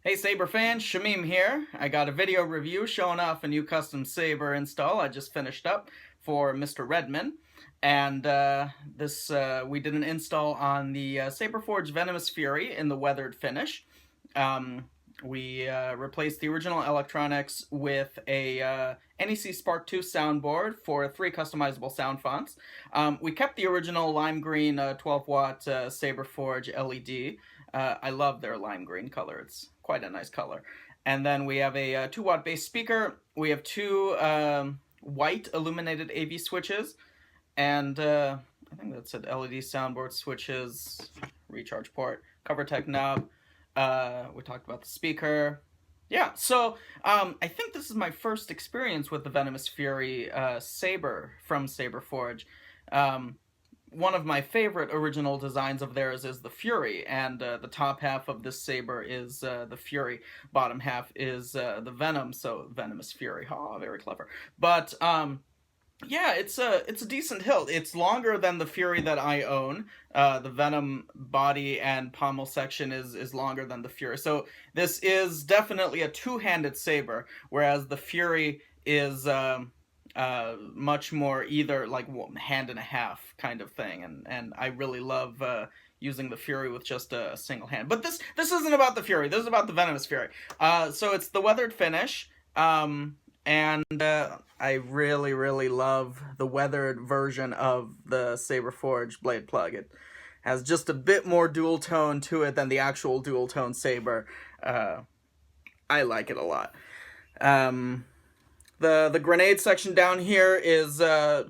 Hey Saber fans, Shamim here. I got a video review showing off a new custom Saber install I just finished up for Mr. Redman. And we did an install on the SaberForge Venomous Fury in the weathered finish. We replaced the original electronics with a NEC Spark 2 soundboard for 3 customizable sound fonts. We kept the original lime green 12-watt SaberForge LED. I love their lime green color. It's quite a nice color. And then we have a 2-watt bass speaker. We have 2 white illuminated AV switches. And I think that's it. LED soundboard switches, recharge port, cover tech knob. We talked about the speaker. Yeah, so I think this is my first experience with the Venomous Fury Saber from SaberForge. One of my favorite original designs of theirs is the Fury, and the top half of this Saber is the Fury. Bottom half is the Venom, so Venomous Fury. Oh, very clever. But yeah, it's a decent hilt. It's longer than the Fury that I own. The Venom body and pommel section is longer than the Fury. So this is definitely a two-handed saber, whereas the Fury is much more either like hand and a half kind of thing. And I really love using the Fury with just a single hand. But this isn't about the Fury. This is about the Venomous Fury. So it's the weathered finish. And I really love the weathered version of the SaberForge blade plug. It has just a bit more dual tone to it than the actual dual tone saber. I like it a lot. The grenade section down here is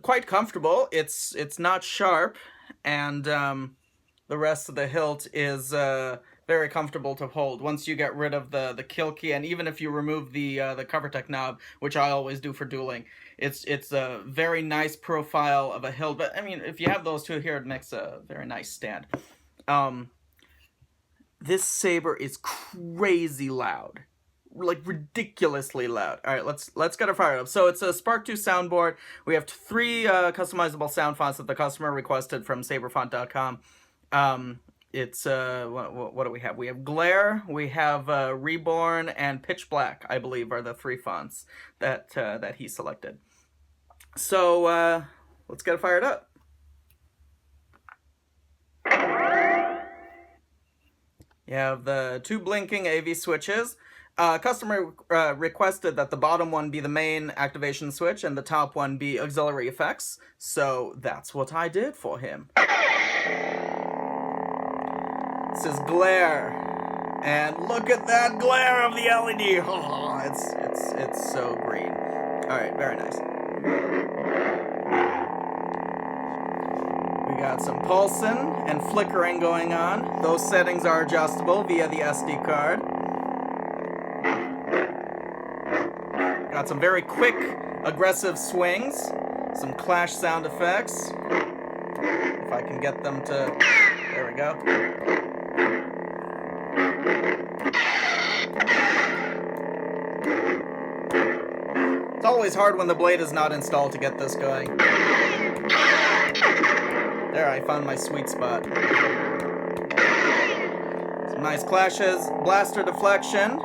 quite comfortable. It's not sharp, and the rest of the hilt is very comfortable to hold. Once you get rid of the kill key, and even if you remove the cover tech knob, which I always do for dueling, it's a very nice profile of a hilt. But I mean, if you have those two here, it makes a very nice stand. This saber is crazy loud, like ridiculously loud. All right, let's get it fired up. So it's a Spark 2 soundboard. We have 3 customizable sound fonts that the customer requested from saberfont.com. It's what do we have? We have Glare, we have Reborn, and Pitch Black, I believe, are the 3 fonts that that he selected. So let's get it fired up. You have the 2 blinking AV switches. Customer requested that the bottom one be the main activation switch and the top one be auxiliary effects, so that's what I did for him. This is Glare, and look at that glare of the LED. Oh, it's so green. All right, very nice. We got some pulsing and flickering going on. Those settings are adjustable via the SD card. Got some very quick, aggressive swings, some clash sound effects. If I can get them to, there we go. It's always hard when the blade is not installed to get this going. There, I found my sweet spot. Some nice clashes, blaster deflection.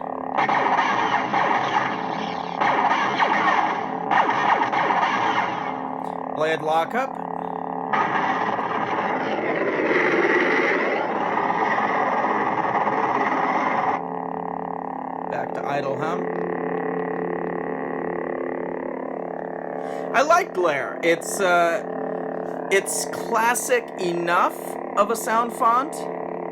Blade lockup. Back to idle hum. I like Glare. It's classic enough of a sound font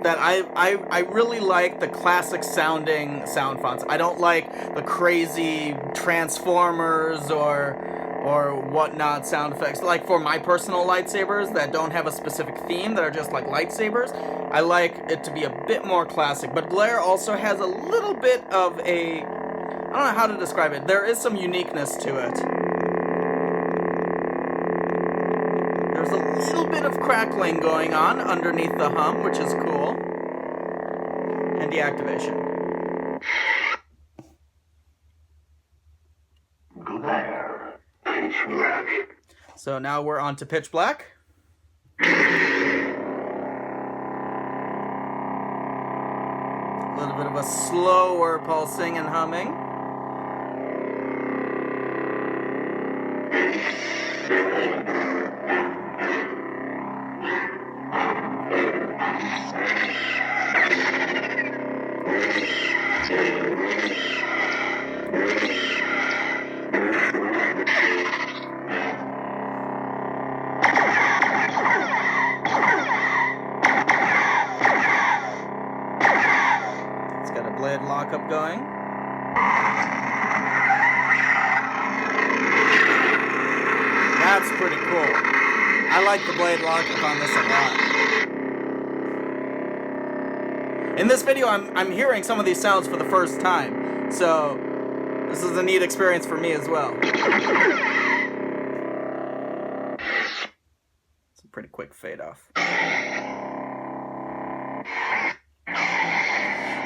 that I really like the classic sounding sound fonts. I don't like the crazy Transformers or whatnot sound effects. Like for my personal lightsabers that don't have a specific theme, that are just like lightsabers, I like it to be a bit more classic. But Glare also has a little bit of a, I don't know how to describe it. There is some uniqueness to it. There's a little bit of crackling going on underneath the hum, which is cool. And deactivation. Glare. Pitch black. So now we're on to Pitch Black. little bit of a slower pulsing and humming. It's got a blade lockup going. That's pretty cool. I like the blade lockup on this a lot. In this video, I'm hearing some of these sounds for the first time, so this is a neat experience for me as well. It's a pretty quick fade off.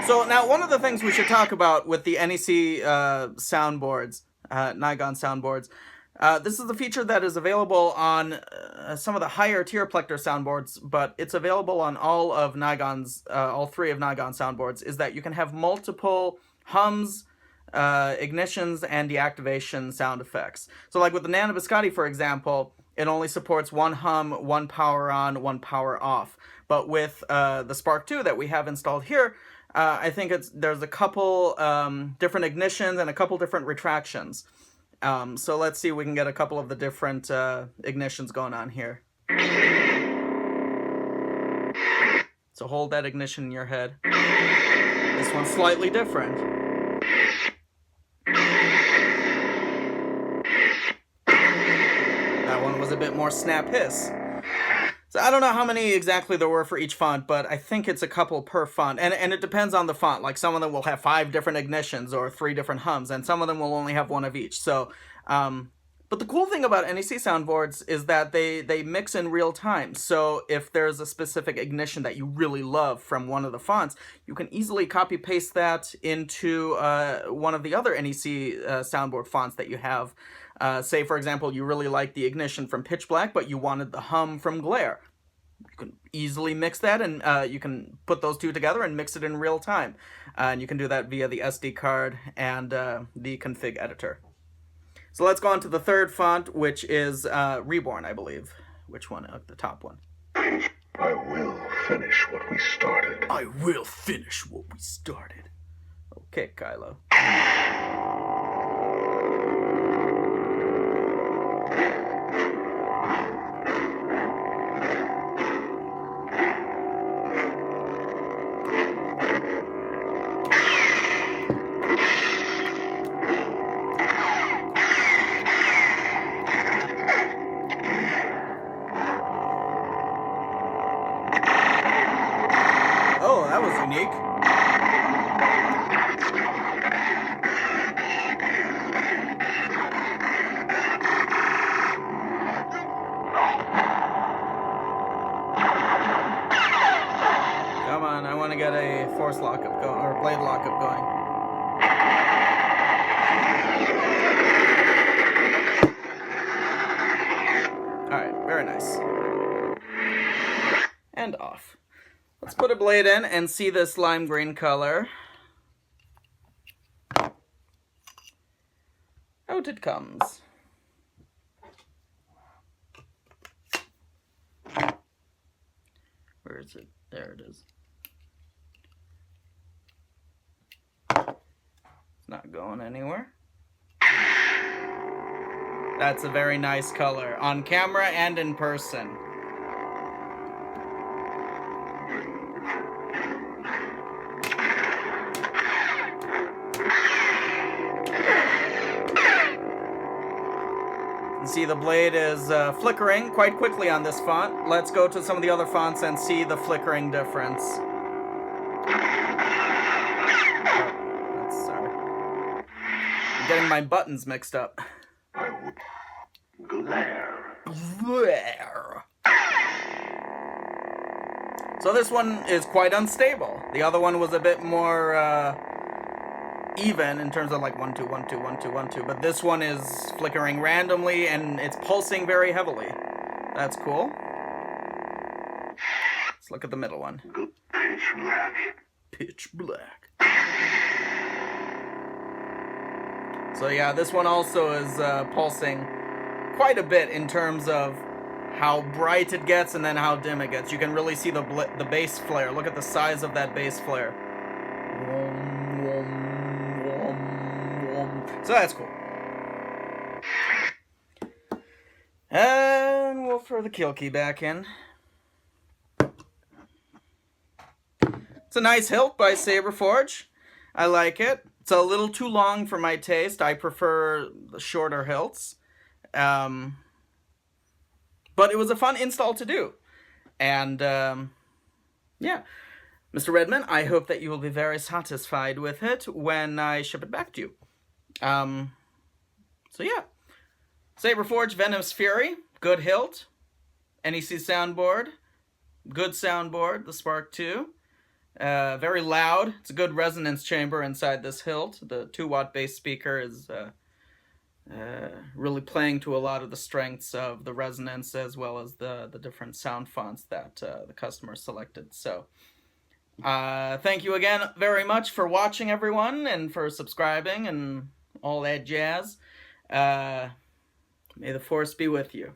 So now one of the things we should talk about with the NEC soundboards, Nigon soundboards, this is a feature that is available on some of the higher tier Plector soundboards, but it's available on all of Nigon's, all three of Nigon soundboards, is that you can have multiple hums, ignitions, and deactivation sound effects. So like with the Nano Biscotti, for example, it only supports one hum, one power on, one power off. But with the Spark 2 that we have installed here, I think there's a couple different ignitions and a couple different retractions. So let's see if we can get a couple of the different ignitions going on here. So hold that ignition in your head. This one's slightly different. That one was a bit more snap hiss. So I don't know how many exactly there were for each font, but I think it's a couple per font. And it depends on the font. Like some of them will have 5 different ignitions or 3 different hums, and some of them will only have 1 of each. So, but the cool thing about NEC soundboards is that they mix in real time. So if there's a specific ignition that you really love from one of the fonts, you can easily copy paste that into one of the other NEC soundboard fonts that you have. Say, for example, you really like the ignition from Pitch Black, but you wanted the hum from Glare. You can easily mix that, and you can put those two together and mix it in real time. And you can do that via the SD card and the config editor. So let's go on to the third font, which is Reborn, I believe. Which one? The top one. I will finish what we started. I will finish what we started. Okay, Kylo. Oh, that was unique. Come on, I want to get a force lockup going, or blade lockup going. Alright, very nice. And off. Let's put a blade in and see this lime green color. Out it comes. Where is it? There it is. It's not going anywhere. That's a very nice color on camera and in person. See, the blade is flickering quite quickly on this font. Let's go to some of the other fonts and see the flickering difference. Oh, sorry. I'm getting my buttons mixed up. Glare. Glare. So this one is quite unstable. The other one was a bit more even in terms of like 1 2 1 2 1 2 1 2, but this one is flickering randomly and it's pulsing very heavily. That's cool. Let's look at the middle one. Pitch black. pitch black. So yeah, this one also is pulsing quite a bit in terms of how bright it gets and then how dim it gets. You can really see the bass flare. Look at the size of that bass flare. So that's cool. And we'll throw the kill key back in. It's a nice hilt by SaberForge. I like it. It's a little too long for my taste. I prefer the shorter hilts. But it was a fun install to do. And, yeah. Mr. Redman, I hope that you will be very satisfied with it when I ship it back to you. So, yeah. SaberForge Venomous Fury, good hilt. NEC soundboard, good soundboard, the Spark 2. Very loud. It's a good resonance chamber inside this hilt. The 2-watt bass speaker is really playing to a lot of the strengths of the resonance as well as the different sound fonts that the customer selected. So thank you again very much for watching, everyone, and for subscribing and all that jazz. May the force be with you.